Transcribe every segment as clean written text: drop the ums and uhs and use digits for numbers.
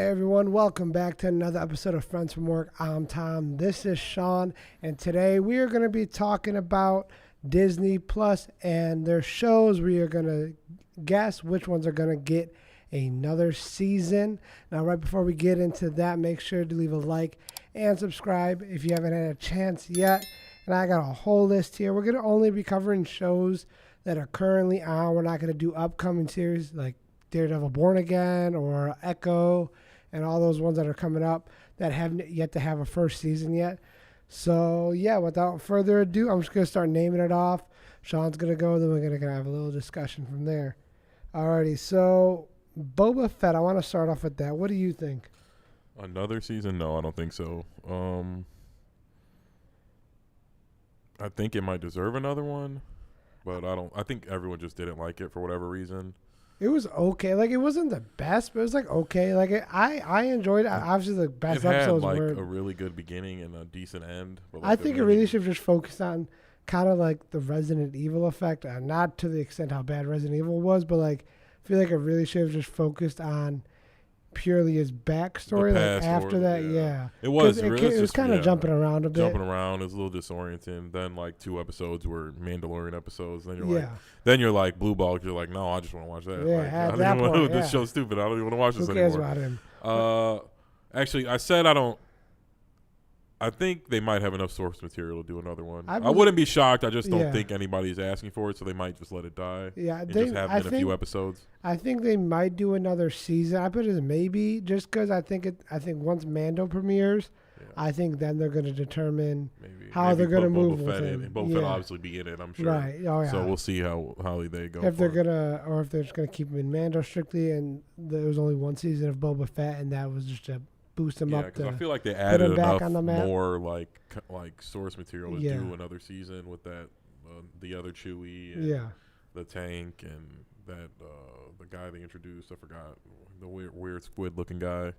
everyone, welcome back to another episode of Friends from Work. I'm Tom, this is Sean, and today we are going to be talking about Disney Plus and their shows. We are going to guess which ones are going to get another season. Now, right before we get into that, make sure to leave a like and subscribe if you haven't had a chance yet. And I got a whole list here. We're going to only be covering shows that are currently on. We're not going to do upcoming series like Daredevil Born Again or Echo and all those ones that are coming up that haven't yet to have a first season yet. So, yeah, without further ado, I'm just going to start naming it off. Sean's going to go, then we're going to have a little discussion from there. Alrighty, so Boba Fett, I want to start off with that. What do you think? Another season? No, I don't think so. I think it might deserve another one, but I think everyone just didn't like it for whatever reason. It was okay. Like, it wasn't the best, but it was, like, okay. Like, I enjoyed it. Obviously, the best episodes were... It had, like, a really good beginning and a decent end. But, like, I think it really should have just focused on kind of, like, the Resident Evil effect. Not to the extent how bad Resident Evil was, but, like, I feel like it really should have just focused on purely his backstory. Like, after that, yeah. It was. It was kind of jumping around a bit. Jumping around. It was a little disorienting. Then, like, 2 episodes were Mandalorian episodes. Then you're like blue ball. You're like, no, I just want to watch that. Yeah, like, at that point, this show's stupid. I don't even want to watch this anymore. Who cares about him? Actually, I said I don't. I think they might have enough source material to do another one. I wouldn't be shocked. I just don't think anybody's asking for it, so they might just let it die. Yeah, and just have it in a few episodes. I think they might do another season. I put it as maybe, just because I think once Mando premieres, I think then they're going to determine how they're going to move with him. Boba Fett obviously be in it, I'm sure. Right. Oh, yeah. So we'll see how they go. If they're gonna, or if they're just going to keep him in Mando strictly, and there was only one season of Boba Fett, and that was just a boost him up. Yeah, because I feel like they added enough more like source material to do another season with that the other Chewie and the tank and that the guy they introduced. I forgot the weird squid looking guy.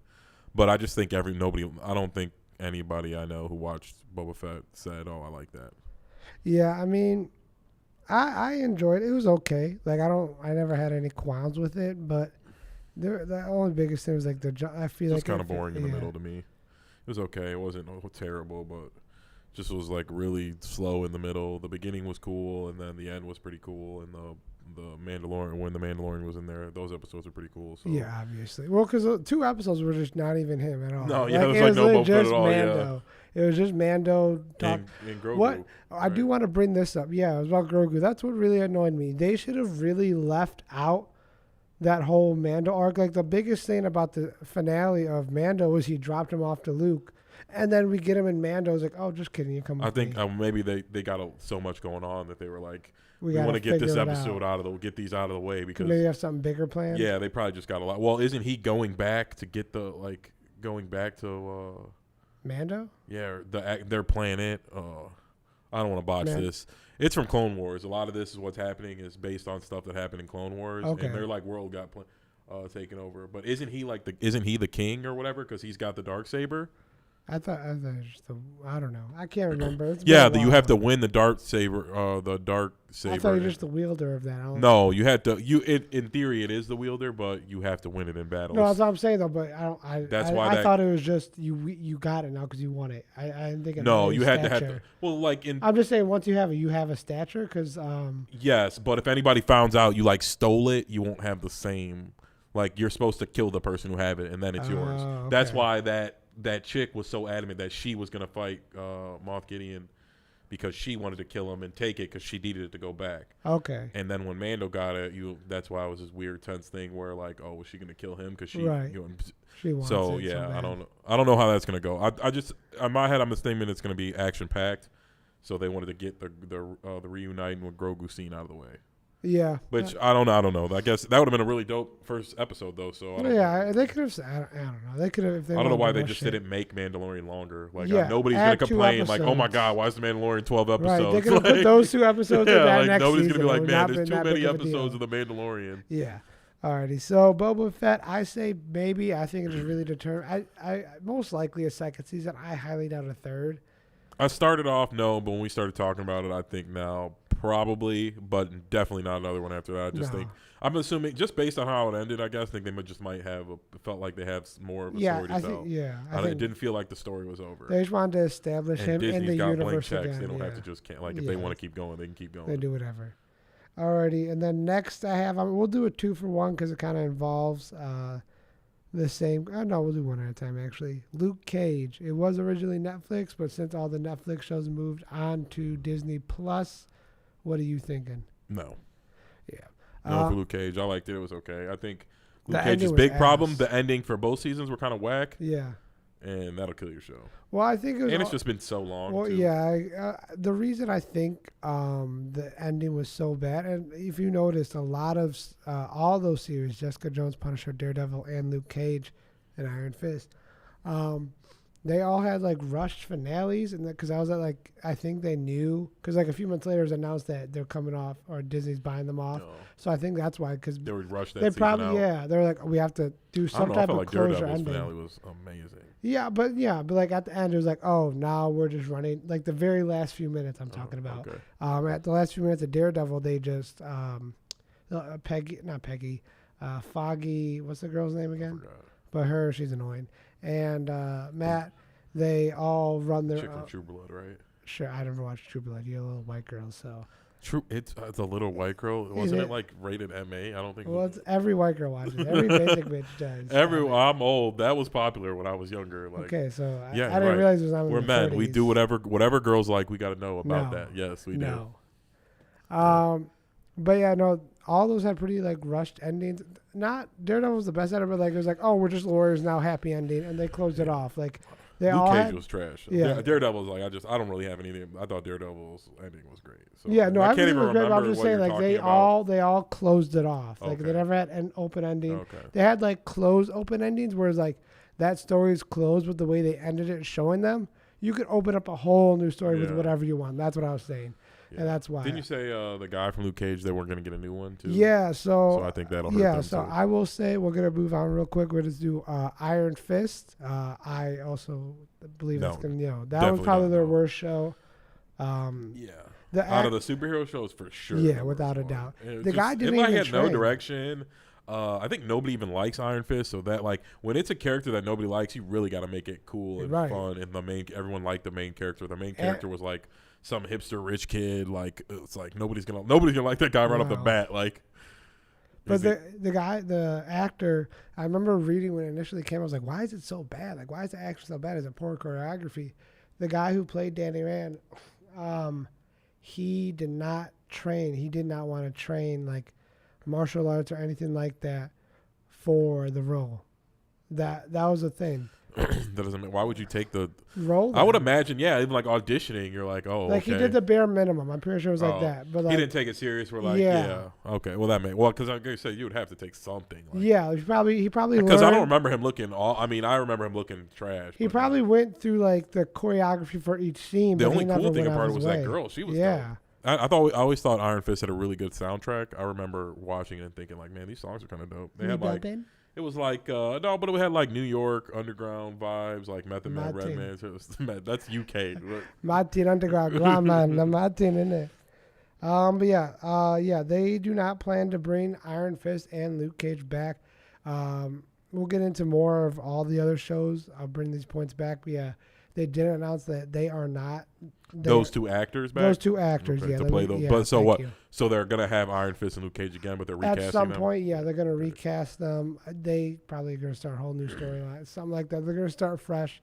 But I just think I don't think anybody I know who watched Boba Fett said, "Oh, I like that." Yeah, I mean, I enjoyed it. It was okay. Like I never had any qualms with it, but. The only biggest thing was like I feel like it was kind of boring in the middle to me. It was okay. It wasn't terrible, but just was like really slow in the middle. The beginning was cool, and then the end was pretty cool. And the Mandalorian, when the Mandalorian was in there, those episodes were pretty cool. So. Yeah, obviously. Well, because 2 episodes were just not even him at all. No, yeah, it was no Boba Fett at all. Mando. Yeah. It was just Mando talk. And Grogu. What I do want to bring this up. Yeah, it was about Grogu. That's what really annoyed me. They should have really left out that whole Mando arc. Like, the biggest thing about the finale of Mando was he dropped him off to Luke, and then we get him in Mando. It's like, oh, just kidding, you come with me. I think maybe they got so much going on that they were like, we want to get this episode get these out of the way because maybe have something bigger planned. Yeah, they probably just got a lot. Well, isn't he going back to Mando? Yeah, they're playing it. I don't want to botch this. It's from Clone Wars. A lot of this is what's happening is based on stuff that happened in Clone Wars, and their like world got taken over. But isn't he the king or whatever? Because he's got the Darksaber. I thought it was just I don't know. I can't remember. You have to win the Darksaber. The Darksaber. I thought you're just the wielder of that. No, you had to. In theory, it is the wielder, but you have to win it in battles. No, that's what I'm saying though. But I thought it was just you got it now because you won it. I didn't think. No, you had to have. Well, like I'm just saying once you have it, you have a stature because. Yes, but if anybody finds out you like stole it, you won't have the same. Like you're supposed to kill the person who have it, and then it's yours. Okay. That's why that chick was so adamant that she was going to fight Moff Gideon because she wanted to kill him and take it because she needed it to go back. Okay. And then when Mando got it, that's why it was this weird tense thing where like, oh, was she going to kill him because she? Right. She wants so it yeah, so I don't know how that's going to go. I just in my head I'm just thinking it's going to be action packed, so they wanted to get the reuniting with Grogu scene out of the way. Yeah, which I don't know. I guess that would have been a really dope first episode, though. So they could have. I don't know. They could have. I don't know why they just didn't make Mandalorian longer. Like nobody's gonna complain. Like, oh my god, why is the Mandalorian 12 episodes? Right, they could have put those 2 episodes in that next nobody's season. Gonna be like, man, there's too many episodes of the Mandalorian. Yeah. Alrighty. So Boba Fett, I say maybe. I think it's really determined. I most likely a second season. I highly doubt a third. I started off but when we started talking about it, I think now Probably, but definitely not another one after that. I just think I'm assuming just based on how it ended. I guess I think they just might have felt like they have more of a story to tell. I think it didn't feel like the story was over. They just wanted to establish him in the universe checks. Again. They don't have to just if they want to keep going, they can keep going. They do whatever. Alrighty, and then next I have we'll do a 2-for-1 because it kind of involves the same. Oh no, we'll do one at a time actually. Luke Cage. It was originally Netflix, but since all the Netflix shows moved on to Disney Plus, what are you thinking? No. Yeah. No, for Luke Cage, I liked it. It was okay. I think Luke Cage's big problem, the ending for both seasons were kind of whack. Yeah. And that'll kill your show. Well, I think it's just been so long. Well, too. yeah. The reason I think the ending was so bad, and if you noticed, a lot of all those series, Jessica Jones, Punisher, Daredevil, and Luke Cage, and Iron Fist, they all had like rushed finales, and because I think they knew, because like a few months later it was announced that they're coming off or Disney's buying them off. No. So I think that's why, because they would rush that. They probably out. They're like, we have to do some type of closure. Daredevil's finale was amazing. Yeah, but like at the end it was like, oh, now we're just running like the very last few minutes I'm talking about. Okay. At the last few minutes of Daredevil, they just Foggy, what's the girl's name again? But she's annoying. And Matt, they all run their chick from True Blood, right? Sure, I never watched True Blood. You're a little white girl, so. True, it's a little white girl. Wasn't it like rated MA? I don't think. Well, it's every white girl watches. Every basic bitch does. I'm old. That was popular when I was younger. Like, okay, so I didn't realize it was on. We're men. 30s. We do whatever girls like. We got to know about that. Yes, we do. But yeah, no. All those had pretty like rushed endings. Not Daredevil was the best at it, but like it was like, oh, we're just lawyers now, happy ending, and they closed it off. Like Luke Cage was trash. Yeah, Daredevil was like I don't really have anything. I thought Daredevil's ending was great. So yeah, no, I can't even remember. But I'm just saying like they all closed it off. Like they never had an open ending. Okay. They had like closed open endings, whereas like that story's closed with the way they ended it, showing them. You could open up a whole new story with whatever you want. That's what I was saying. Yeah. And that's why. Didn't you say the guy from Luke Cage, they weren't going to get a new one, too? Yeah, so I think that'll hurt them, so too. I will say we're going to move on real quick. We're going to do Iron Fist. I also believe that's going to, that was probably their worst show. Out of the superhero shows, for sure. Yeah, without a doubt. The guy didn't even had no direction. I think nobody even likes Iron Fist, so that like when it's a character that nobody likes, you really got to make it cool and fun. And everyone liked the main character. The main character was like some hipster rich kid. Like it's like nobody's gonna like that guy right off the bat. Like, but the actor, I remember reading when it initially came. I was like, why is it so bad? Like, why is the action so bad? Is it poor choreography? The guy who played Danny Rand, he did not train. He did not want to train like martial arts or anything like that for the role. That was the thing. That doesn't mean, why would you take the role? I would imagine, even like auditioning, you're like, oh, like okay. He did the bare minimum. I'm pretty sure it was like that. But like, he didn't take it serious. We're like, okay. Well, because like I said, you would have to take something. Like, he probably because I don't remember him looking. I remember him looking trash. He probably went through like the choreography for each scene. The only cool thing about it was that girl. She was dope. I always thought Iron Fist had a really good soundtrack. I remember watching it and thinking like, man, these songs are kind of dope. They had like. It was like no, but it had like New York underground vibes, like Method Man, Redman. That's UK. Martin Underground, Martin in it. But they do not plan to bring Iron Fist and Luke Cage back. We'll get into more of all the other shows. I'll bring these points back. But they did announce that they are not. Those two actors back? Those two actors, to play those. But so what? So they're going to have Iron Fist and Luke Cage again, but they're recasting them? At some point, they're going to recast them. They probably going to start a whole new storyline, something like that. They're going to start fresh,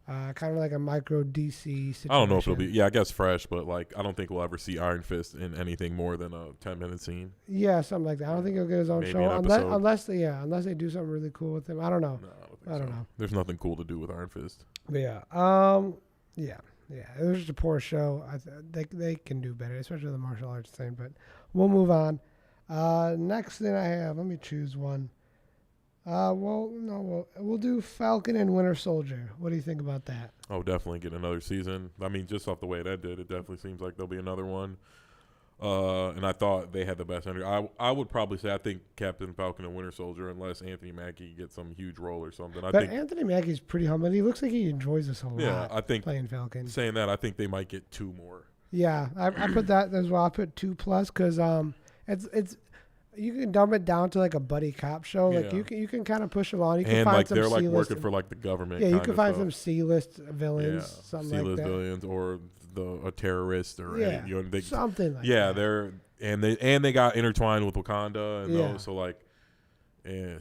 kind of like a micro DC situation. I don't know if it'll be, I guess fresh, but like I don't think we'll ever see Iron Fist in anything more than a 10-minute scene. Yeah, something like that. I don't think he'll get his own show unless they do something really cool with him. I don't know. No, I don't know. There's nothing cool to do with Iron Fist. But yeah, it was just a poor show. They can do better, especially the martial arts thing. But we'll move on. Next thing I have, let me choose one. We'll do Falcon and Winter Soldier. What do you think about that? Oh, definitely get another season. I mean, just off the way that did, it definitely seems like there'll be another one. And I thought they had the best energy. I would probably say I think Captain Falcon and Winter Soldier, unless Anthony Mackie gets some huge role or something. But Anthony Mackie's pretty humble. He looks like he enjoys this a lot. Yeah, I think playing Falcon. Saying that, I think they might get 2 more Yeah, I put that as well. I put 2+ because it's you can dumb it down to like a buddy cop show. Like you can kind of push along. You can and find like some they're like C-list working for like the government. Yeah, you kind can of find stuff. some C-list villains, something C-list like that. villains or a terrorist or something like that. Yeah, they got intertwined with Wakanda and those. So like, and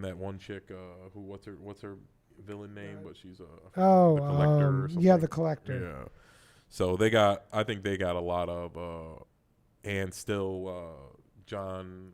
that one chick who what's her villain name? But she's the Collector. Or something. The Collector. Yeah. So I think they got a lot of, and still John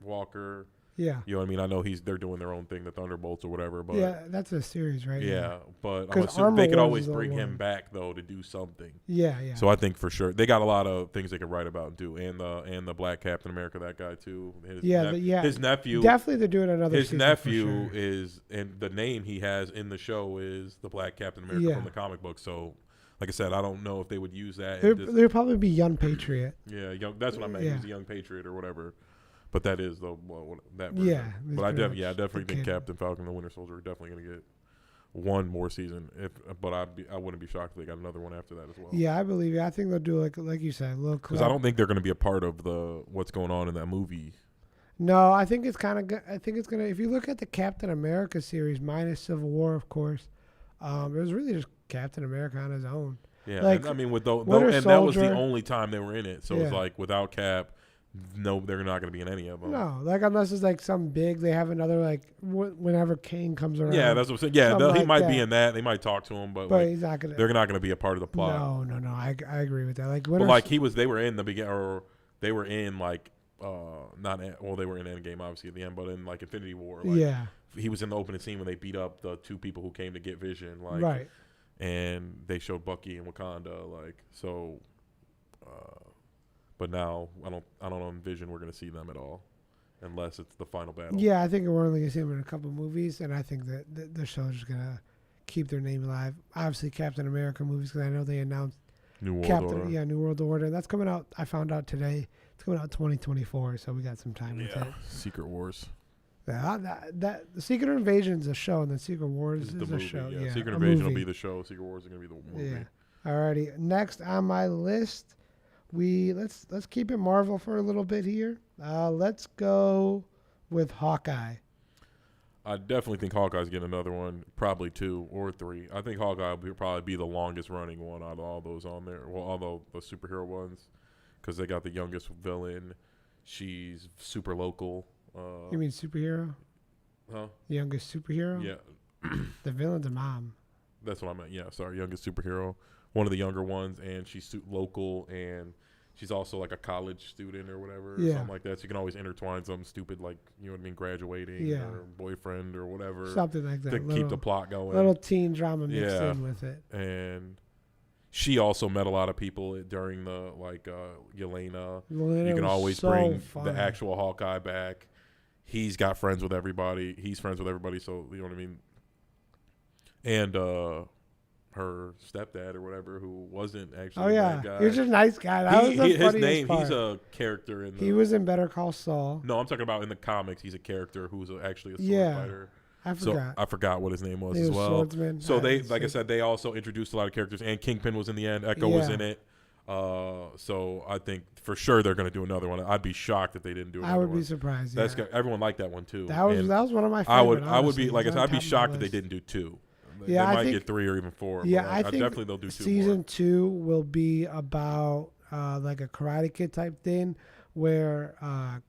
Walker. Yeah. You know what I mean? I know they're doing their own thing, the Thunderbolts or whatever. But yeah, that's a series, right? Yeah, but I'm assuming they could always bring him back though to do something. Yeah. So I think for sure they got a lot of things they could write about and do, and the Black Captain America, that guy too. His nephew. Definitely, they're doing another. His nephew is, and the name he has in the show is the Black Captain America from the comic book. So, like I said, I don't know if they would use that. There'd probably be Young Patriot. Yeah, that's what I meant. He's a Young Patriot or whatever. But that is that version. Yeah. But I definitely think Captain Falcon and the Winter Soldier are definitely going to get one more season. But I wouldn't be shocked if they got another one after that as well. Yeah, I believe it. I think they'll do like you said, a little. Because I don't think they're going to be a part of what's going on in that movie. No, I think it's kind of good. I think it's gonna. If you look at the Captain America series minus Civil War, of course, it was really just Captain America on his own. Yeah, and I mean that was the only time they were in it. So it's like without Cap. No, they're not going to be in any of them. No, like unless it's like some big, they have another like whenever Kane comes around. Yeah, that's what I'm saying. Yeah, he might be in that. They might talk to him, but like, he's not gonna. They're not going to be a part of the plot. No. I agree with that. Like, they were in the beginning, or they were in like they were in Endgame obviously at the end, but in like Infinity War. Like, he was in the opening scene when they beat up the two people who came to get Vision. Like, right. And they showed Bucky and Wakanda. Like so. But now I don't envision we're going to see them at all, unless it's the final battle. Yeah, I think we're only going to see them in a couple movies, and I think that the show's just going to keep their name alive. Obviously, Captain America movies, because I know they announced New World Order. Yeah, New World Order. That's coming out. I found out today. It's coming out 2024, so we got some time with it. Secret Wars. The Secret Invasion is a show, and then Secret Wars is a movie, show. Yeah. Secret Invasion will be the show. Secret Wars is going to be the movie. Yeah. Alrighty. Next on my list. Let's keep it Marvel for a little bit here. Let's go with Hawkeye. I definitely think Hawkeye's getting another one, probably 2 or 3. I think Hawkeye will probably be the longest running one out of all those on there. Well, all the superhero ones, because they got the youngest villain. She's super local. You mean superhero? Huh? The youngest superhero? Yeah. The villain's a mom. That's what I meant. Yeah, sorry, youngest superhero. One of the younger ones, and she's local, and she's also like a college student or whatever, or something like that. So you can always intertwine something stupid like, you know what I mean, graduating or boyfriend or whatever. Something like that. To keep the plot going. Little teen drama mixed in with it. And she also met a lot of people during the, like, Yelena. You can always bring the actual Hawkeye back. He's got friends with everybody. He's friends with everybody, so you know what I mean? And, her stepdad or whatever, who wasn't actually a bad guy. He was just a nice guy. That was the his name, part. He's a character in he was in Better Call Saul. No, I'm talking about in the comics. He's a character who's actually a sword fighter. I forgot. So I forgot what his name was as well. Swordsman. So I said, they also introduced a lot of characters, and Kingpin was in the end. Echo was in it. So I think for sure they're going to do another one. I'd be shocked if they didn't do another one. I would be surprised. That's good. Everyone liked that one too. That was one of my favorites. I would be, like I said, I'd be shocked if they didn't do 2. They might get 3 or even 4. Yeah, I think definitely they'll do 2 season 2 will be about like a Karate Kid type thing, where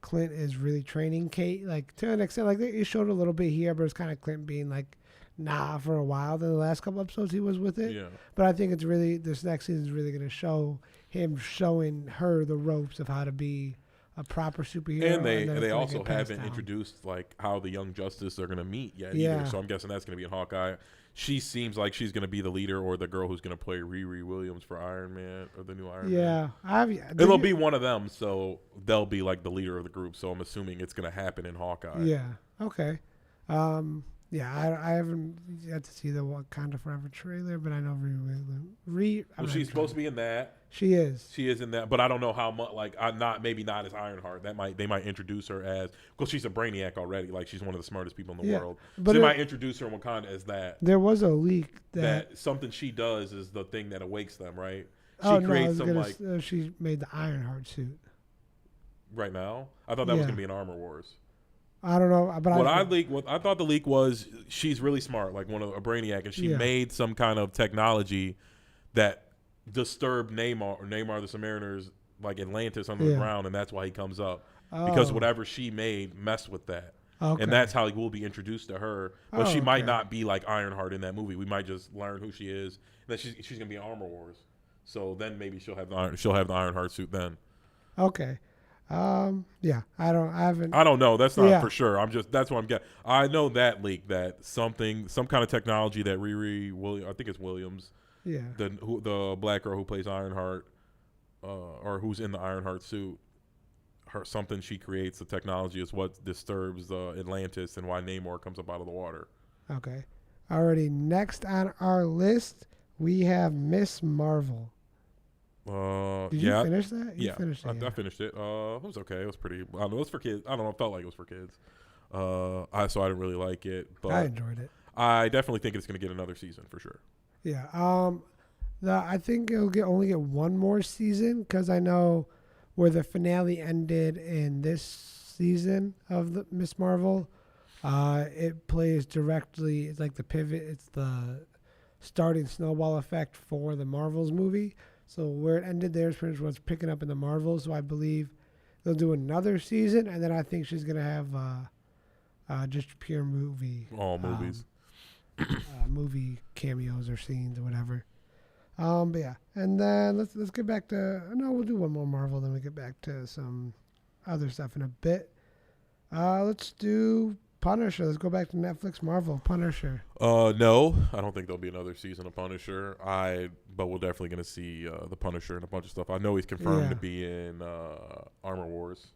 Clint is really training Kate, like to an extent. Like they showed a little bit here, but it's kind of Clint being like, nah, for a while. Then the last couple episodes he was with it. Yeah. But I think this next season is really going to show him showing her the ropes of how to be a proper superhero. And they also haven't introduced like how the Young Justice are going to meet yet either. So I'm guessing that's going to be in Hawkeye. She seems like she's going to be the leader, or the girl who's going to play Riri Williams for Iron Man, or the new Iron Man. It'll be one of them, so they'll be like the leader of the group. So I'm assuming it's going to happen in Hawkeye. Yeah. Okay. I haven't yet to see the Wakanda Forever trailer, but I know she's supposed to be in that. She is. She is in that, but I don't know how much. Like, maybe not as Ironheart. They might introduce her as, because she's a brainiac already. Like, she's one of the smartest people in the world. But so they might introduce her in Wakanda as that. There was a leak that something she does is the thing that awakes them, right? She creates she made the Ironheart suit. Right now, I thought that was gonna be an Armor Wars. I don't know, but what I thought the leak was she's really smart, like a brainiac, and she made some kind of technology that disturbed Namor the Submariner's like Atlantis under the ground, and that's why he comes up because whatever she made messed with that, and that's how he will be introduced to her. But she might not be like Ironheart in that movie. We might just learn who she is, and that she's gonna be in Armor Wars. So then maybe she'll have the Ironheart suit then. Okay. I don't know. That's not for sure. That's what I'm getting. I know that leak that some kind of technology that Riri Williams, I think it's Williams. Yeah. The black girl who plays Ironheart, or who's in the Ironheart suit, something she creates, the technology is what disturbs Atlantis and why Namor comes up out of the water. Okay. Already next on our list, we have Miss Marvel. Did you finish that? I finished it. It was okay. It was pretty. I don't know. It was for kids. I don't know. It felt like it was for kids. So I didn't really like it, but I enjoyed it. I definitely think it's going to get another season for sure. Yeah. I think it'll only get one more season because I know where the finale ended in this season of the Miss Marvel. It plays directly. It's like the pivot. It's the starting snowball effect for the Marvels movie. So where it ended there is pretty much what's picking up in the Marvels. So I believe they'll do another season, and then I think she's gonna have just pure movie. All movies. Movie cameos or scenes or whatever. But yeah, and then let's get back to. No, we'll do one more Marvel, then we get back to some other stuff in a bit. Let's do Punisher. Let's go back to Netflix Marvel Punisher. No, I don't think there'll be another season of Punisher. But we're definitely gonna see the Punisher and a bunch of stuff. I know he's confirmed to be in Armor Wars.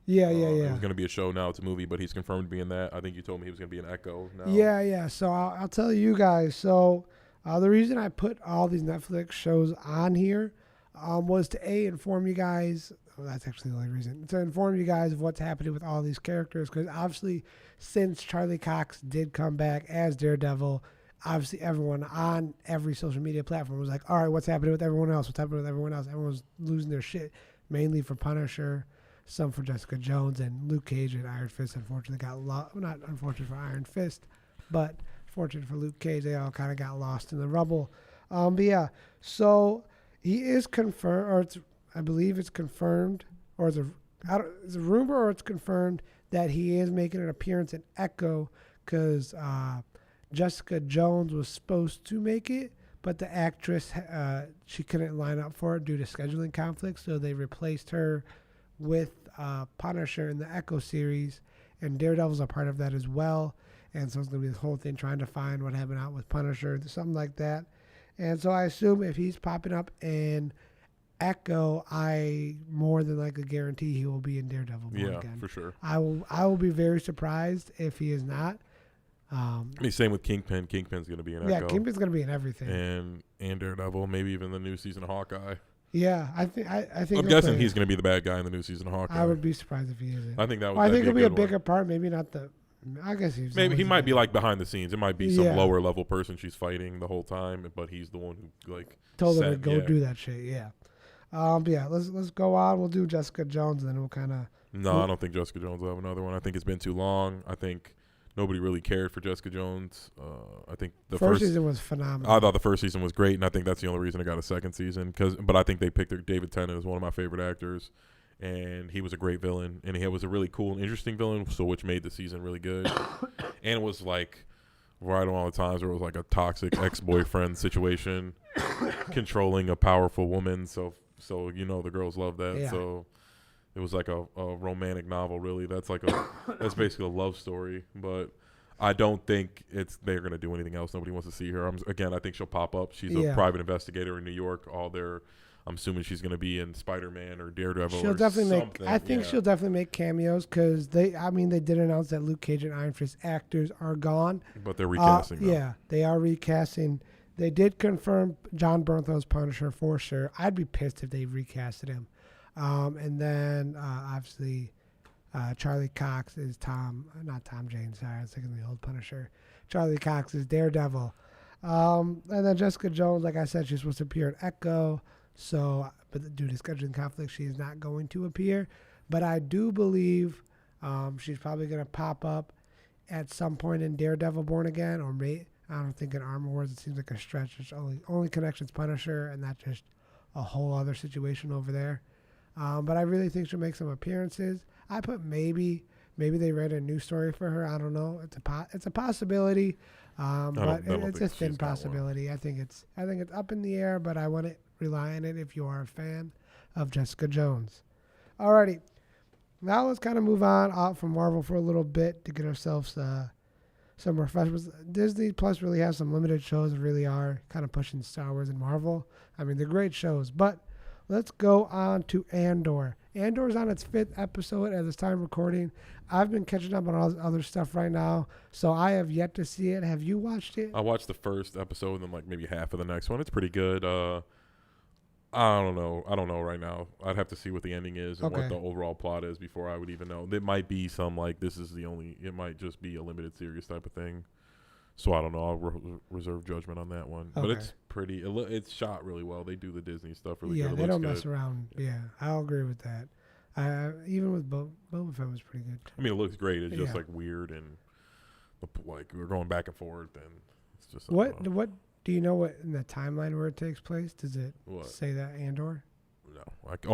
Yeah. It was gonna be a show, now it's a movie, but he's confirmed to be in that. I think you told me he was gonna be in Echo now. Yeah. So I'll tell you guys. So the reason I put all these Netflix shows on here was to inform you guys. Well, that's actually the only reason, to inform you guys of what's happening with all these characters. Because obviously, since Charlie Cox did come back as Daredevil, obviously everyone on every social media platform was like, all right, what's happening with everyone else? What's happening with everyone else? Everyone was losing their shit, mainly for Punisher, some for Jessica Jones, and Luke Cage and Iron Fist, unfortunately, got lost. Well, not unfortunate for Iron Fist, but fortunate for Luke Cage. They all kind of got lost in the rubble. But yeah, so he is confirmed, or I believe it's confirmed, or it's a rumor, or it's confirmed that he is making an appearance in Echo, because Jessica Jones was supposed to make it, but the actress, she couldn't line up for it due to scheduling conflicts, so they replaced her with Punisher in the Echo series, and Daredevil's a part of that as well, and so it's going to be this whole thing trying to find what happened out with Punisher, something like that. And so I assume if he's popping up in Echo, I more than likely guarantee he will be in Daredevil again. Yeah, for sure. I will be very surprised if he is not. Same with Kingpin. Kingpin's going to be in Echo. Yeah, Kingpin's going to be in everything. And Daredevil, maybe even the new season of Hawkeye. Yeah, I think. I'm guessing he's going to be the bad guy in the new season of Hawkeye. I would be surprised if he isn't. I think that would. I think it'll be a bigger part. Maybe not the. I guess he's. Maybe he might be like behind the scenes. It might be some lower level person she's fighting the whole time, but he's the one who told her to go do that shit. Yeah. But yeah, let's go on. We'll do Jessica Jones, and then we'll kind of. No, I don't think Jessica Jones will have another one. I think it's been too long. I think nobody really cared for Jessica Jones. I think the first season was phenomenal. I thought the first season was great, and I think that's the only reason I got a second season. But I think they picked David Tennant as one of my favorite actors, and he was a great villain, and he was a really cool and interesting villain, so which made the season really good. And it was like right around the times where it was like a toxic ex-boyfriend situation, controlling a powerful woman. So the girls love that. Yeah. So it was like a romantic novel, really. That's basically a love story. But I don't think they're gonna do anything else. Nobody wants to see her. I think she'll pop up. She's a private investigator in New York. I'm assuming she's gonna be in Spider-Man or Daredevil. She'll definitely she'll definitely make cameos because they did announce that Luke Cage and Iron Fist actors are gone. But they're recasting them. Yeah, they are recasting They did confirm John Bernthal as Punisher for sure. I'd be pissed if they recasted him. And then obviously Charlie Cox is not Tom Jane, sorry, I was thinking the old Punisher. Charlie Cox is Daredevil. And then Jessica Jones, like I said, she's supposed to appear in Echo. So, but due to scheduling conflict, she is not going to appear. But I do believe she's probably going to pop up at some point in Daredevil Born Again, or I don't think in Armor Wars. It seems like a stretch. It's only connections Punisher, and that's just a whole other situation over there. But I really think she'll make some appearances. I put maybe they write a new story for her. I don't know. It's a possibility, but it's a thin possibility. I think it's up in the air, but I wouldn't rely on it if you are a fan of Jessica Jones. Alrighty, now let's kind of move on out from Marvel for a little bit to get ourselves some refreshments. Disney Plus really has some limited shows that really are kind of pushing Star Wars and Marvel. I mean, they're great shows, but let's go on to Andor. Andor's on its 5th episode at this time of recording. I've been catching up on all this other stuff right now, so I have yet to see it. Have you watched it? I watched the first episode and then like maybe half of the next one. It's pretty good. I don't know right now. I'd have to see what the ending is and what the overall plot is before I would even know. There might be some like it might just be a limited series type of thing. So I don't know. I'll reserve judgment on that one. Okay. But it's pretty. It's shot really well. They do the Disney stuff really good. Yeah, they don't mess around. Yeah, I'll agree with that. Even with Boba Fett was pretty good. I mean, it looks great. It's just like weird and like we're going back and forth and it's just. What do you know? What in the timeline where it takes place? Does it say that Andor? No.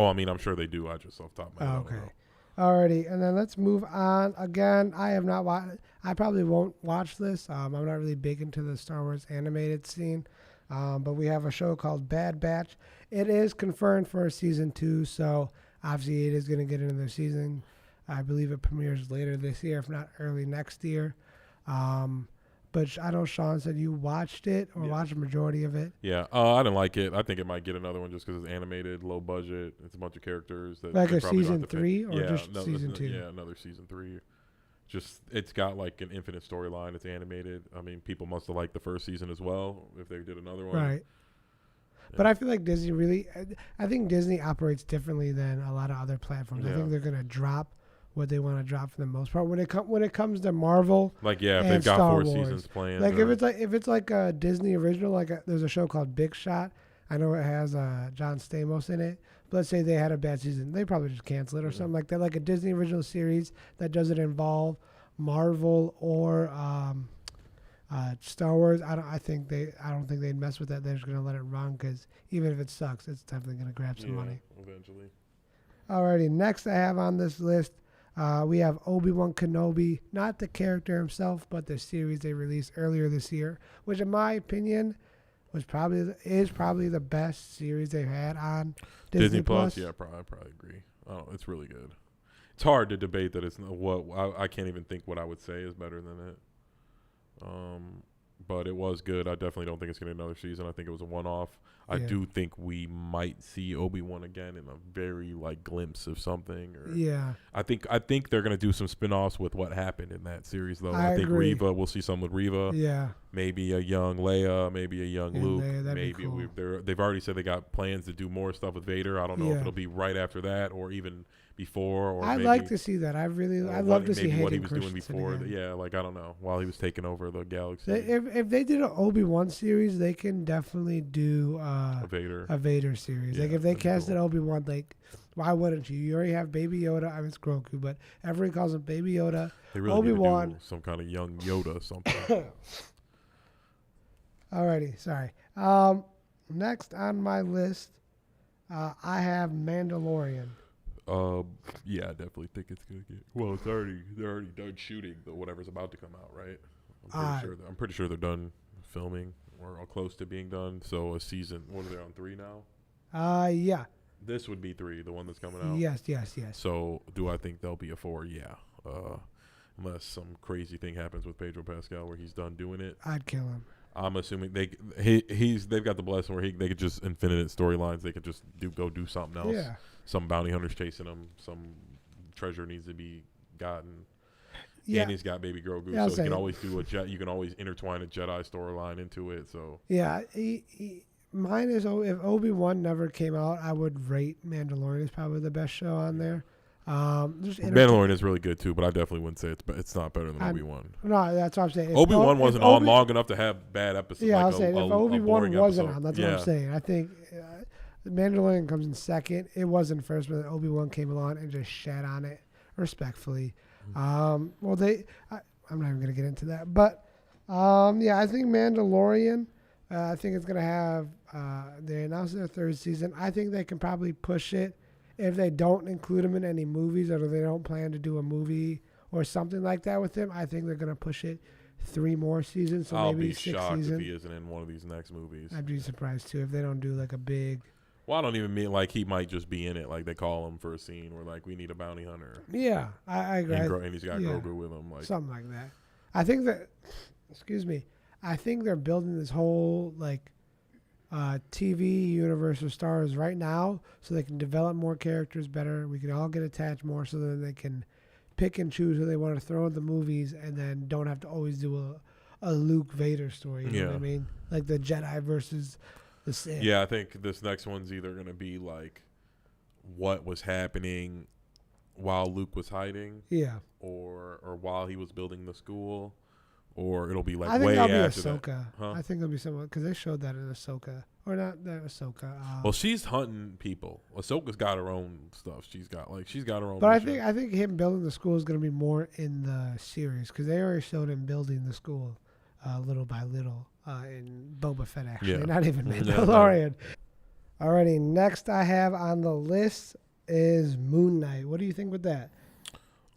I mean, I'm sure they do. I just off the top of my head. Okay. Alrighty, and then let's move on. Again, I have not watched. I probably won't watch this. I'm not really big into the Star Wars animated scene, but we have a show called Bad Batch. It is confirmed for season 2, so obviously it is going to get another season. I believe it premieres later this year, if not early next year. But I know Sean said you watched it or watched a majority of it. Yeah, I didn't like it. I think it might get another one just because it's animated, low budget. It's a bunch of characters. Like a season 3 or just season 2? Yeah, another season 3. Just it's got like an infinite storyline. It's animated. I mean, people must have liked the first season as well if they did another one. Right. Yeah. But I feel like Disney I think Disney operates differently than a lot of other platforms. Yeah. I think they're going to drop what they want to drop for the most part when it comes to Marvel. Like if they've got Star 4 Wars. seasons planned. Like if it's like a Disney original, there's a show called Big Shot. I know it has John Stamos in it. But let's say they had a bad season, they probably just cancel it or something like that. Like a Disney original series that doesn't involve Marvel or Star Wars. I don't think they'd mess with that. They're just gonna let it run because even if it sucks, it's definitely gonna grab some money eventually. Alrighty, next I have on this list. We have Obi-Wan Kenobi, not the character himself, but the series they released earlier this year, which in my opinion is probably the best series they've had on Disney Plus. Yeah, I probably agree. Oh, it's really good. It's hard to debate that it's I can't even think what I would say is better than it. But it was good. I definitely don't think it's going to be another season. I think it was a one-off. I do think we might see Obi-Wan again in a very glimpse of something. I think they're going to do some spin-offs with what happened in that series, though. I think agree. We'll see some with Reva. Yeah. Maybe a young Leia, maybe a young Luke. Maybe cool. They've already said they got plans to do more stuff with Vader. I don't know if it'll be right after that or even before. Or I'd like to see that. I'd love to see what he was doing before. I don't know, while he was taking over the galaxy. If they did an Obi-Wan series, they can definitely do a Vader series. If they casted Obi-Wan, why wouldn't you? You already have Baby Yoda. I mean, it's Grogu, but everyone calls him Baby Yoda. They really Obi-Wan, need to do some kind of young Yoda or something. Alrighty, sorry. Next on my list, I have Mandalorian. I definitely think it's gonna get. Well, they're already done shooting whatever's about to come out, right? I'm pretty sure they're done filming or close to being done. So a season. What are they on 3 now? Yeah. This would be 3, the one that's coming out. Yes. So do I think there'll be a 4? Yeah. Unless some crazy thing happens with Pedro Pascal where he's done doing it. I'd kill him. I'm assuming they've got the blessing where they could just infinite storylines. They could just go do something else. Yeah. Some bounty hunters chasing him. Some treasure needs to be gotten. and he's got Baby Grogu, so you can always do you can always intertwine a Jedi storyline into it. So yeah, mine is if Obi-Wan never came out, I would rate Mandalorian as probably the best show on there. Mandalorian is really good too, but I definitely wouldn't say it's not better than Obi-Wan. No, that's what I'm saying. Obi-Wan wasn't on long enough to have bad episodes. Yeah, I was saying if Obi-Wan wasn't on, that's what I'm saying. I think Mandalorian comes in second. It wasn't first, but Obi-Wan came along and just shat on it respectfully. I'm not even gonna get into that, but I think Mandalorian. I think it's gonna have. They announced their third season. I think they can probably push it. If they don't include him in any movies or they don't plan to do a movie or something like that with him, I think they're going to push it 3 more seasons. So I'll maybe be 6 shocked seasons. if he isn't in one of these next movies. I'd be surprised too if they don't do like a big. Well, I don't even mean like he might just be in it. Like they call him for a scene where like we need a bounty hunter. Yeah, I agree. And he's got Grogu with him. Like something like that. I think that, I think they're building this whole like TV universe of Star Wars right now so they can develop more characters better. We can all get attached more so that they can pick and choose who they want to throw in the movies and then don't have to always do a Luke Vader story. You know what I mean? Like the Jedi versus the Sith. Yeah, I think this next one's either going to be like what was happening while Luke was hiding. Yeah. Or while he was building the school. Or it'll be like I think way that'll after be Ahsoka. that. Huh? I think it'll be similar because they showed that in Ahsoka. Or not that Ahsoka. Well, she's hunting people. Ahsoka's got her own stuff. She's got her own. But mission. I think him building the school is going to be more in the series because they already showed him building the school little by little in Boba Fett. Actually, not even Mandalorian. Alrighty, next I have on the list is Moon Knight. What do you think with that?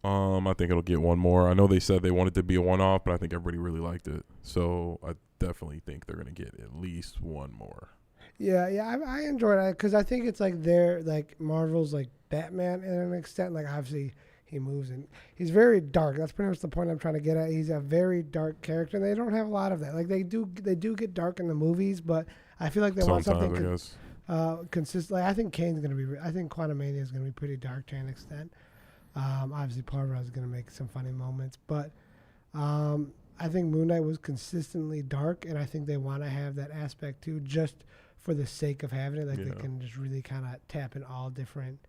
I think it'll get one more. I know they said they wanted to be a one-off, but I think everybody really liked it. So I definitely think they're going to get at least one more. Yeah, I enjoyed it because I think it's like they're like Marvel's like Batman in an extent. Like obviously he moves and he's very dark. That's pretty much the point I'm trying to get at. He's a very dark character, and they don't have a lot of that. Like they do get dark in the movies, but I feel like they want something consistent. Like I think Kane's going to be. I think Quantumania is going to be pretty dark to an extent. Obviously, Parvaz is going to make some funny moments, but I think Moon Knight was consistently dark, and I think they want to have that aspect too, just for the sake of having it. Like they can just really kind of tap in all different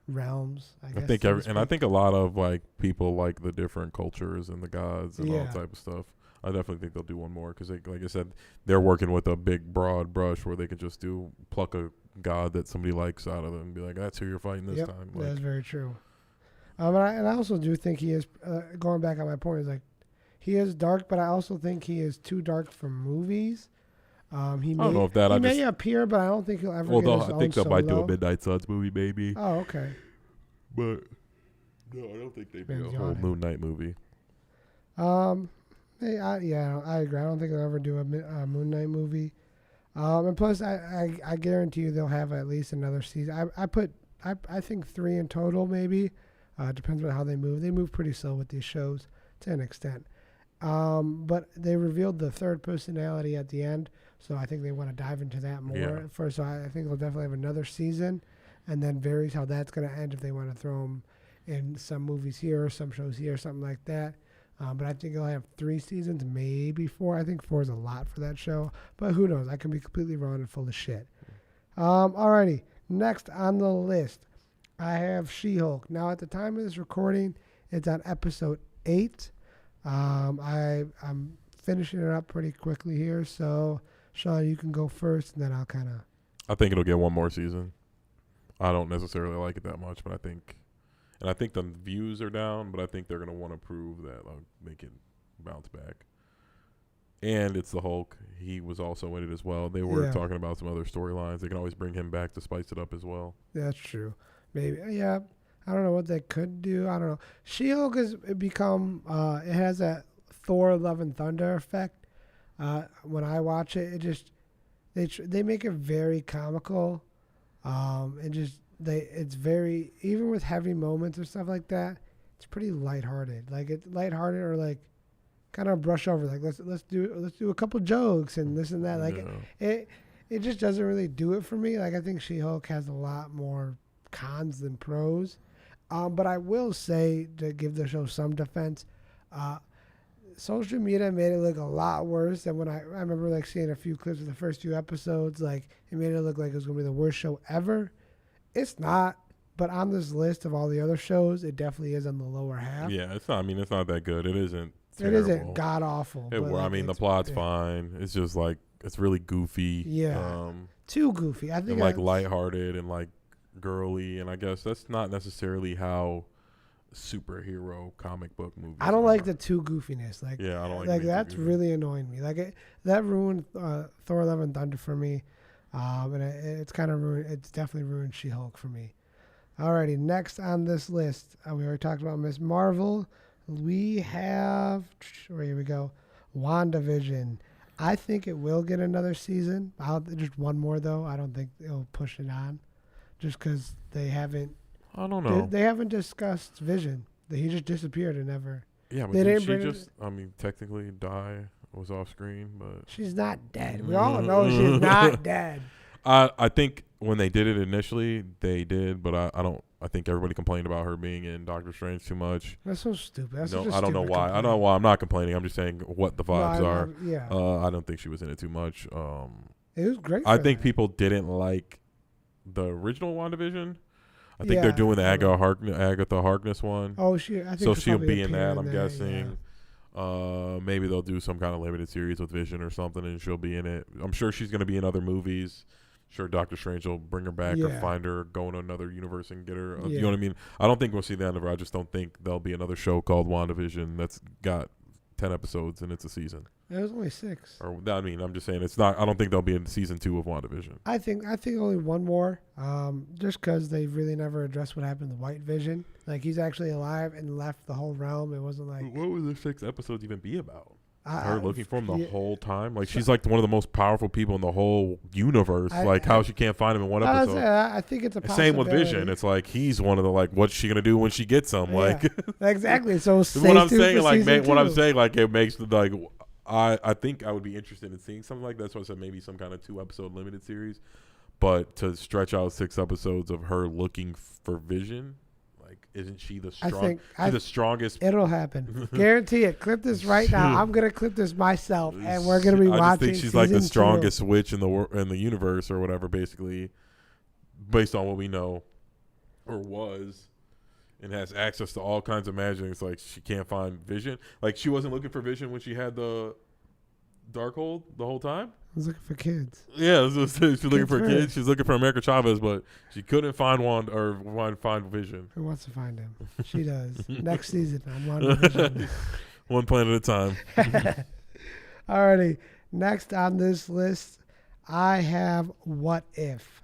realms. I think I think a lot of like people like the different cultures and the gods and all type of stuff. I definitely think they'll do one more because, like I said, they're working with a big broad brush where they could just pluck a god that somebody likes out of them and be like, "That's who you're fighting this time." Like, that's very true. And I also do think he is, going back on my point, is like, he is dark, but I also think he is too dark for movies. I don't know if that... He may appear, but I don't think he'll ever get his own I think they solo. might do a Midnight Suns movie, maybe. Oh, okay. But, no, I don't think they'd do a whole Moon Knight movie. I agree. I don't think they'll ever do a Moon Knight movie. And plus, I guarantee you they'll have at least another season. I think 3 in total, maybe. Depends on how they move. They move pretty slow with these shows to an extent. But they revealed the third personality at the end, so I think they want to dive into that more. First, so I think they'll definitely have another season, and then varies how that's going to end if they want to throw them in some movies here or some shows here, something like that. But I think they'll have 3 seasons, maybe 4. I think 4 is a lot for that show, but who knows? I can be completely wrong and full of shit. Alrighty, next on the list, I have She-Hulk. Now, at the time of this recording, it's on episode 8. I'm finishing it up pretty quickly here, so Sean, you can go first, and then I'll kind of... I think it'll get one more season. I don't necessarily like it that much, but I think the views are down, but I think they're going to want to prove that they can bounce back. And it's the Hulk. He was also in it as well. They were talking about some other storylines. They can always bring him back to spice it up as well. That's true. Maybe, yeah. I don't know what they could do. I don't know. She-Hulk has become, it has that Thor Love and Thunder effect. When I watch it, they make it very comical. It's very, even with heavy moments or stuff like that, it's pretty lighthearted. Like it's lighthearted or like kind of brush over. Like let's do a couple jokes and this and that. Like it just doesn't really do it for me. Like I think She-Hulk has a lot more cons than pros. But I will say, to give the show some defense, Social media made it look a lot worse than when I remember like seeing a few clips of the first few episodes. Like it made it look like it was gonna be the worst show ever. It's not, but on this list of all the other shows, it definitely is on the lower half. Yeah, it's not. I mean, it's not that good. It isn't terrible. It isn't god awful. I mean, the plot's fine. It's just like it's really goofy. Yeah, too goofy. I think and like lighthearted and like girly, and I guess that's not necessarily how superhero comic book movies. I don't like the too goofiness. Like, yeah, I don't like that's really annoying me. Like that ruined Thor: Love and Thunder for me, and it's kind of ruined. It's definitely ruined She-Hulk for me. Alrighty, next on this list, we already talked about Ms. Marvel. We have here we go, WandaVision. I think it will get another season. Just one more though. I don't think it'll push it on, just because they haven't. I don't know. They haven't discussed Vision. He just disappeared and never. Yeah, but did she just, I mean, technically die, was off screen, but. She's not dead. We all know she's not dead. I think when they did it initially, they did, but I think everybody complained about her being in Doctor Strange too much. That's so stupid. That's I don't know why. I don't know why. I'm not complaining. I'm just saying what the vibes are. Yeah. I don't think she was in it too much. It was great. I think people didn't like the original WandaVision. I think they're doing the Agatha Harkness one. Oh, I think so she'll be in that. I'm guessing. Yeah. Maybe they'll do some kind of limited series with Vision or something, and she'll be in it. I'm sure she's going to be in other movies. Sure, Doctor Strange will bring her back or find her, go in another universe and get her. You know what I mean? I don't think we'll see the end of her. I just don't think there'll be another show called WandaVision that's got 10 episodes and it's a season. It was only 6. Or I mean, I'm just saying it's not. I don't think they'll be in season 2 of WandaVision. I think only one more. Just because they really never addressed what happened to White Vision. Like he's actually alive and left the whole realm. It wasn't like. What would the 6 episodes even be about? Her looking for him the whole time. Like she's like one of the most powerful people in the whole universe. How she can't find him in one episode. I think it's a possibility. Same with Vision. It's like he's one of the like, what's she gonna do when she gets him? Like exactly. So what I'm saying, like it makes the like. I think I would be interested in seeing something like that. So I said maybe some kind of 2-episode limited series, but to stretch out 6 episodes of her looking for Vision, like isn't she the the strongest? It'll happen, guarantee it. Clip this right now. I'm gonna clip this myself, and we're gonna be watching. I think she's like the strongest witch in the universe or whatever, basically, based on what we know, or was. And has access to all kinds of magic. It's like she can't find Vision. Like she wasn't looking for Vision when she had the Darkhold the whole time. I was looking for kids. Yeah, she's looking for kids. She's looking for America Chavez, but she couldn't find find Vision. Who wants to find him? She does. Next season, I'm on Vision. One planet at a time. Alrighty. Next on this list, I have What If.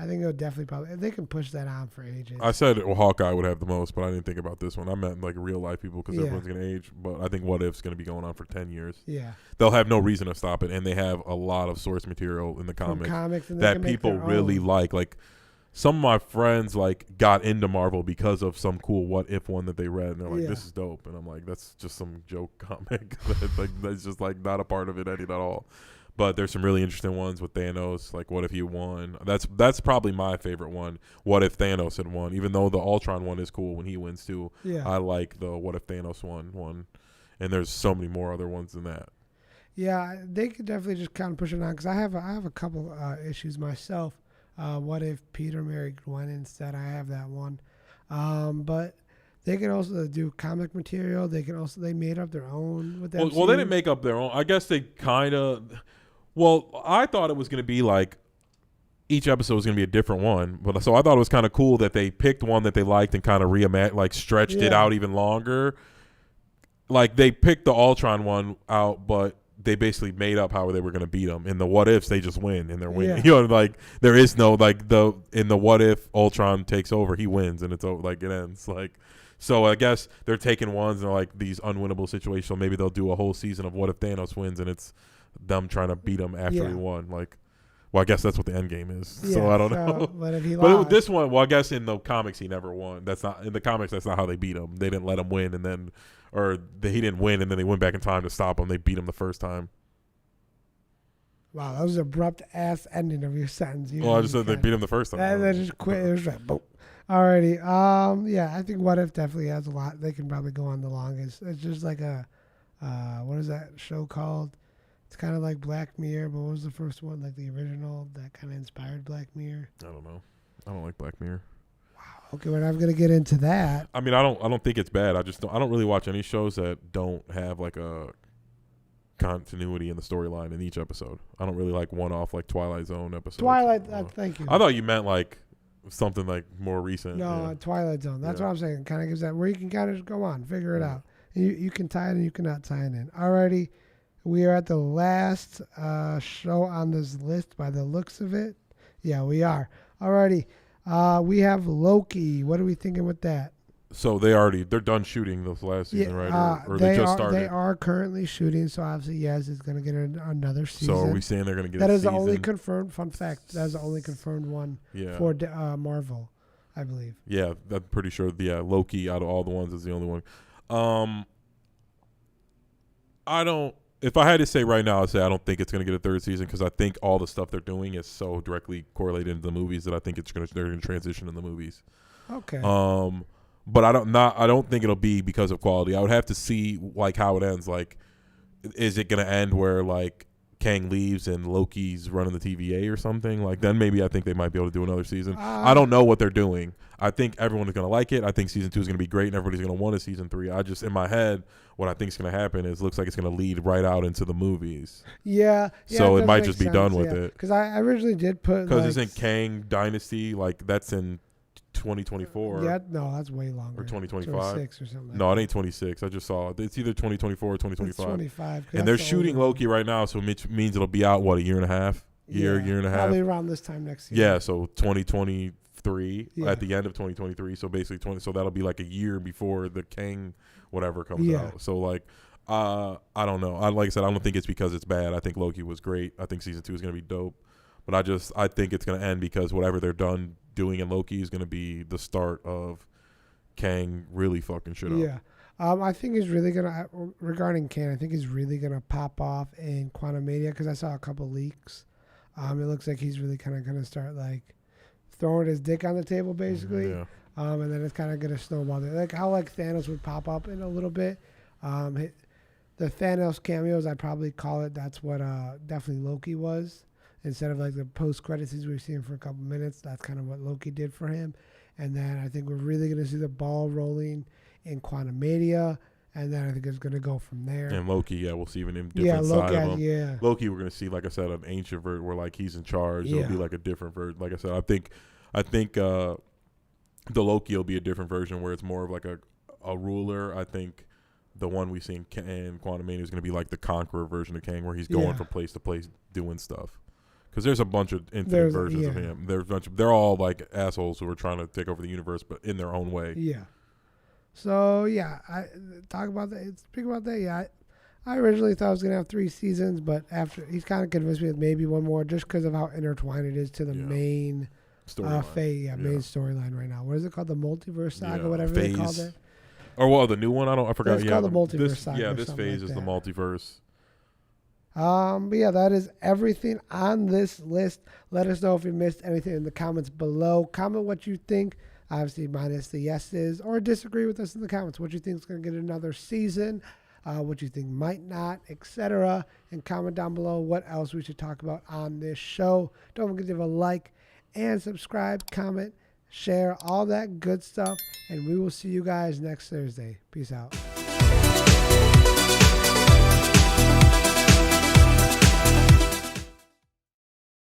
I think it'll definitely they can push that on for ages. I said Hawkeye would have the most, but I didn't think about this one. I meant like real life people because everyone's going to age. But I think What If's going to be going on for 10 years. Yeah. They'll have no reason to stop it. And they have a lot of source material in the comics that people really like. Like some of my friends like got into Marvel because of some cool What If one that they read. And they're like, this is dope. And I'm like, that's just some joke comic. That's just like not a part of it at all. But there's some really interesting ones with Thanos, like what if he won? That's probably my favorite one. What if Thanos had won? Even though the Ultron one is cool when he wins too. Yeah. I like the what if Thanos won. And there's so many more other ones than that. Yeah, they could definitely just kind of push it on because I have a couple issues myself. What if Peter married Gwen instead? I have that one. But they can also do comic material. They made up their own with that. Well, they didn't make up their own. I guess they kind of. Well, I thought it was going to be like each episode was going to be a different one, but so I thought it was kind of cool that they picked one that they liked and kind of stretched it out even longer. Like they picked the Ultron one out, but they basically made up how they were going to beat them. In the What Ifs, they just win and they're winning. Yeah. You know, like there is no in the What If Ultron takes over, he wins and it's over, like it ends like. So I guess they're taking ones and like these unwinnable situations. So maybe they'll do a whole season of what if Thanos wins and it's them trying to beat him after he won. Like, well, I guess that's what the end game is. Yeah, so I don't know. But if he lost, this one, well, I guess in the comics he never won. That's not in the comics. That's not how they beat him. They didn't let him win, and then, he didn't win, and then they went back in time to stop him. They beat him the first time. Wow, that was an abrupt ass ending of your sentence. I just said they beat him the first time. And then just quit. It was like, boom. Alrighty. Yeah, I think What If definitely has a lot. They can probably go on the longest. It's just like a, what is that show called? It's kind of like Black Mirror, but what was the first one? Like the original that kind of inspired Black Mirror? I don't know. I don't like Black Mirror. Wow. Okay, we're not gonna get into that. I mean, I don't think it's bad. I don't really watch any shows that don't have like a continuity in the storyline in each episode. I don't really like one-off like Twilight Zone episodes. Thank you. I thought you meant like something like more recent. No, Twilight Zone. That's what I'm saying. Kind of gives that where you can kind of go on, figure it out. You can tie it and you cannot tie it in. Alrighty, we are at the last show on this list by the looks of it. Yeah, we are. Alrighty, we have Loki. What are we thinking with that? So they're done shooting this last season, right? Or they just started? They are currently shooting, so obviously, yes, it's going to get another season. So are we saying they're going to get that a is season? the only confirmed, fun fact, that is the only confirmed one for Marvel, I believe. Yeah, I'm pretty sure, Loki out of all the ones is the only one. If I had to say right now, I'd say I don't think it's going to get a third season because I think all the stuff they're doing is so directly correlated into the movies that I think they're going to transition in the movies. Okay. But I don't think it'll be because of quality. I would have to see like how it ends. Like, is it going to end where like Kang leaves and Loki's running the TVA or something? Like, then maybe I think they might be able to do another season. I don't know what they're doing. I think everyone is going to like it. I think season 2 is going to be great and everybody's going to want a season 3. I just, in my head, what I think is going to happen is looks like it's going to lead right out into the movies. Yeah. So it might just be done with it. Because I originally did put because isn't Kang Dynasty like that's in 2024? Yeah, no, that's way longer. Or 2025? 26 or something. No, it ain't 26. I just saw it. It's either 2024 or 2025. It's 25. And they're shooting Loki right now, so it means it'll be out, what, a year and a half? Year and a half? Probably around this time next year. Yeah, so 2023, at the end of 2023. So basically, so that'll be like a year before the Kang whatever comes out. So, like, I don't know. Like I said, I don't think it's because it's bad. I think Loki was great. I think season 2 is going to be dope. But I think it's going to end because whatever they're done doing in Loki is going to be the start of Kang really fucking shit up. Yeah. I think he's really going to, regarding Kang, I think he's really going to pop off in Quantumania because I saw a couple leaks. It looks like he's really kind of going to start like throwing his dick on the table basically. Yeah. And then it's kind of going to snowball. Like how like Thanos would pop up in a little bit. The Thanos cameos, I'd probably call it, that's what definitely Loki was. Instead of like the post-credit scenes we've seen for a couple minutes, that's kind of what Loki did for him. And then I think we're really going to see the ball rolling in Quantumania, and then I think it's going to go from there. And Loki, we'll see even a different side of him. Yeah. Loki, we're going to see, like I said, an ancient version where like he's in charge. It'll be like a different version. Like I said, I think the Loki will be a different version where it's more of like a ruler. I think the one we see in Quantumania is going to be like the conqueror version of Kang, where he's going from place to place doing stuff. Because there's a bunch of infinite versions of him. They're all like assholes who are trying to take over the universe, but in their own way. Yeah. So speak about that. Yeah, I originally thought I was gonna have 3 seasons, but after he's kind of convinced me with maybe one more, just because of how intertwined it is to the main storyline. Main storyline right now. What is it called? The multiverse saga, whatever they called it. Or the new one. I forgot. It's called the multiverse saga. Yeah, this phase is the multiverse. But yeah, that is everything on this list. Let us know if you missed anything in the comments below. Comment what you think, obviously minus the yeses, or disagree with us in the comments. What you think is going to get another season, what you think might not, etc. And comment down below what else we should talk about on this show. Don't forget to give a like and subscribe, comment, share, all that good stuff. And we will see you guys next Thursday. Peace out.